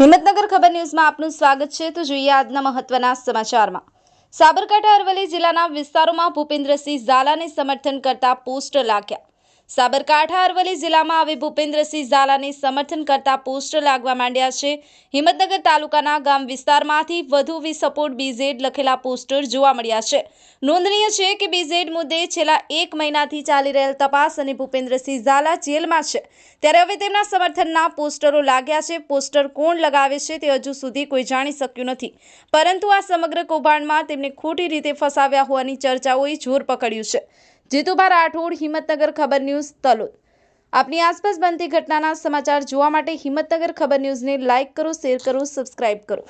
હિંમતનગર ખબર ન્યૂઝમાં આપનું સ્વાગત છે। તો જોઈએ આજના મહત્વના સમાચારમાં। સાબરકાંઠા અરવલ્લી જિલ્લાના વિસ્તારોમાં ભૂપેન્દ્રસિંહ ઝાલાને સમર્થન કરતા પોસ્ટર લાગ્યા। સાબરકાંઠા અરવલ્લી જિલ્લામાં હવે ભૂપેન્દ્રસિંહ ઝાલાને સમર્થન કરતા પોસ્ટર લાગવા માંડ્યા છે। હિંમતનગર તાલુકાના ગામ વિસ્તારમાંથી વધુ વી સપોર્ટ બીઝેડ લખેલા પોસ્ટર જોવા મળ્યા છે। નોંધનીય છે કે બીઝેડ મુદ્દે છેલ્લા 1 મહિનાથી ચાલી રહેલ તપાસ અને ભૂપેન્દ્રસિંહ ઝાલા જેલમાં છે, ત્યારે હવે તેમના સમર્થનના પોસ્ટરો લાગ્યા છે। પોસ્ટર કોણ લગાવે છે તે હજુ સુધી કોઈ જાણી શક્યું નથી, પરંતુ આ સમગ્ર કૌભાંડમાં તેમને ખોટી રીતે ફસાવ્યા હોવાની ચર્ચાઓએ જોર પકડ્યું છે। જીતુભા રાઠોડ, હિંમતનગર ખબર ન્યૂઝ, તલોદ। આપની આસપાસ બનતી ઘટનાના સમાચાર જોવા માટે હિંમતનગર ખબર ન્યૂઝને લાઇક કરો, શેર કરો, સબસ્ક્રાઇબ કરો।